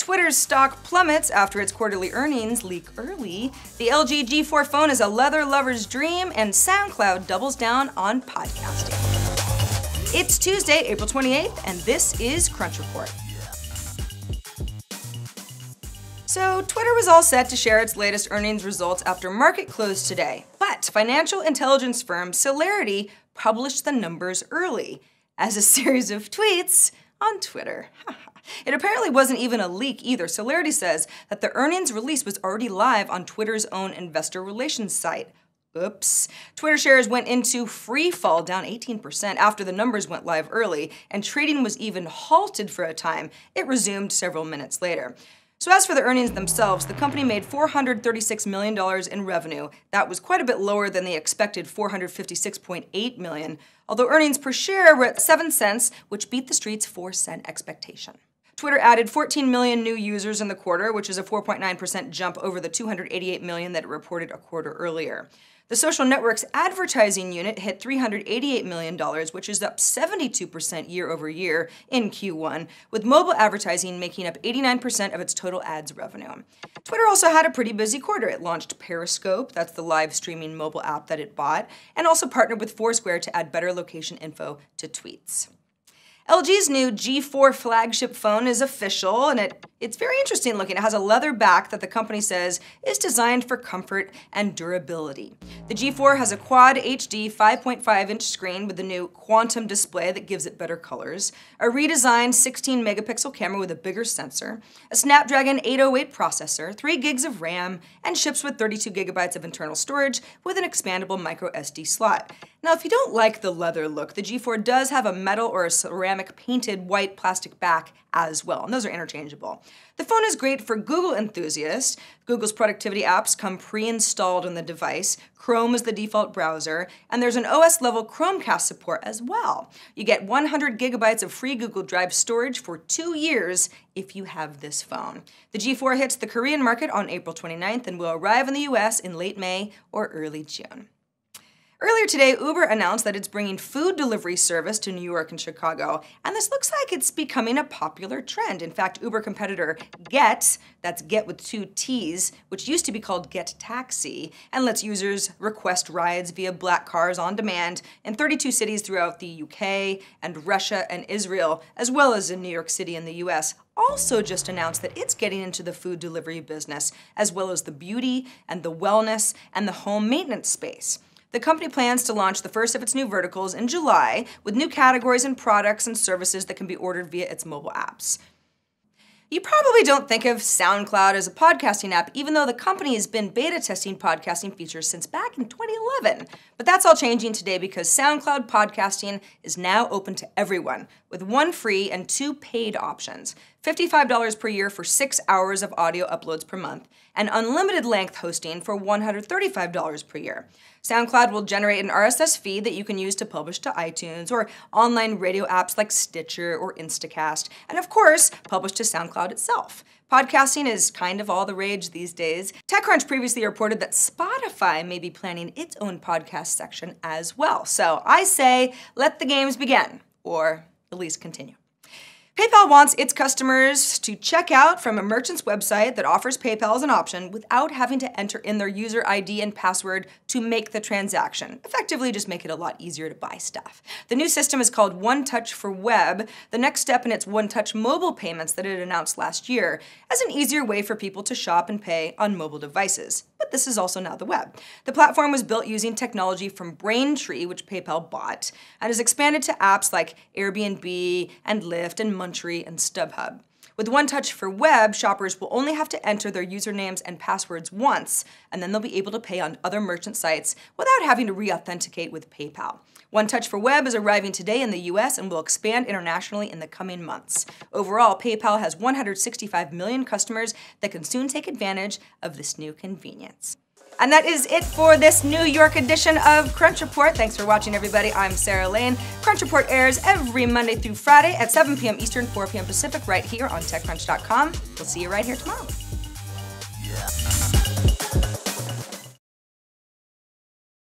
Twitter's stock plummets after its quarterly earnings leak early. The LG G4 phone is a leather lover's dream, and SoundCloud doubles down on podcasting. It's Tuesday, April 28th, and this is Crunch Report. So, Twitter was all set to share its latest earnings results after market close today, but financial intelligence firm Celerity published the numbers early as a series of tweets on Twitter. It apparently wasn't even a leak either. Celerity says that the earnings release was already live on Twitter's own investor relations site. Oops. Twitter shares went into free fall, down 18% after the numbers went live early, and trading was even halted for a time. It resumed several minutes later. So as for the earnings themselves, the company made $436 million in revenue. That was quite a bit lower than the expected $456.8 million, although earnings per share were at 7 cents, which beat the street's 4-cent expectation. Twitter added 14 million new users in the quarter, which is a 4.9% jump over the 288 million that it reported a quarter earlier. The social network's advertising unit hit $388 million, which is up 72% year over year in Q1, with mobile advertising making up 89% of its total ads revenue. Twitter also had a pretty busy quarter. It launched Periscope, that's the live streaming mobile app that it bought, and also partnered with Foursquare to add better location info to tweets. LG's new G4 flagship phone is official, and it's very interesting looking. It has a leather back that the company says is designed for comfort and durability. The G4 has a quad HD 5.5-inch screen with the new quantum display that gives it better colors, a redesigned 16-megapixel camera with a bigger sensor, a Snapdragon 808 processor, 3 gigs of RAM, and ships with 32 gigabytes of internal storage with an expandable micro SD slot. Now, if you don't like the leather look, the G4 does have a metal or a ceramic painted white plastic back as well, and those are interchangeable. The phone is great for Google enthusiasts. Google's productivity apps come pre-installed on the device. Chrome is the default browser, and there's an OS-level Chromecast support as well. You get 100 gigabytes of free Google Drive storage for 2 years if you have this phone. The G4 hits the Korean market on April 29th and will arrive in the US in late May or early June. Earlier today, Uber announced that it's bringing food delivery service to New York and Chicago, and this looks like it's becoming a popular trend. In fact, Uber competitor Get, that's Get with 2 T's, which used to be called Get Taxi, and lets users request rides via black cars on demand in 32 cities throughout the UK and Russia and Israel, as well as in New York City in the US, also just announced that it's getting into the food delivery business, as well as the beauty and the wellness and the home maintenance space. The company plans to launch the first of its new verticals in July, with new categories and products and services that can be ordered via its mobile apps. You probably don't think of SoundCloud as a podcasting app, even though the company has been beta testing podcasting features since back in 2011. But that's all changing today because SoundCloud podcasting is now open to everyone, with 1 free and 2 paid options. $55 per year for 6 hours of audio uploads per month, and unlimited length hosting for $135 per year. SoundCloud will generate an RSS feed that you can use to publish to iTunes or online radio apps like Stitcher or Instacast, and of course, publish to SoundCloud itself. Podcasting is kind of all the rage these days. TechCrunch previously reported that Spotify may be planning its own podcast section as well. So I say, let the games begin, or at least continue. PayPal wants its customers to check out from a merchant's website that offers PayPal as an option without having to enter in their user ID and password to make the transaction. Effectively, just make it a lot easier to buy stuff. The new system is called One Touch for Web, the next step in its One Touch mobile payments that it announced last year, as an easier way for people to shop and pay on mobile devices. But this is also now the web. The platform was built using technology from Braintree, which PayPal bought, and is expanded to apps like Airbnb and Lyft and Munchery and StubHub. With One Touch for Web, shoppers will only have to enter their usernames and passwords once, and then they'll be able to pay on other merchant sites without having to re-authenticate with PayPal. One Touch for Web is arriving today in the US and will expand internationally in the coming months. Overall, PayPal has 165 million customers that can soon take advantage of this new convenience. And that is it for this New York edition of Crunch Report. Thanks for watching, everybody. I'm Sarah Lane. Crunch Report airs every Monday through Friday at 7 p.m. Eastern, 4 p.m. Pacific, right here on TechCrunch.com. We'll see you right here tomorrow. Yeah.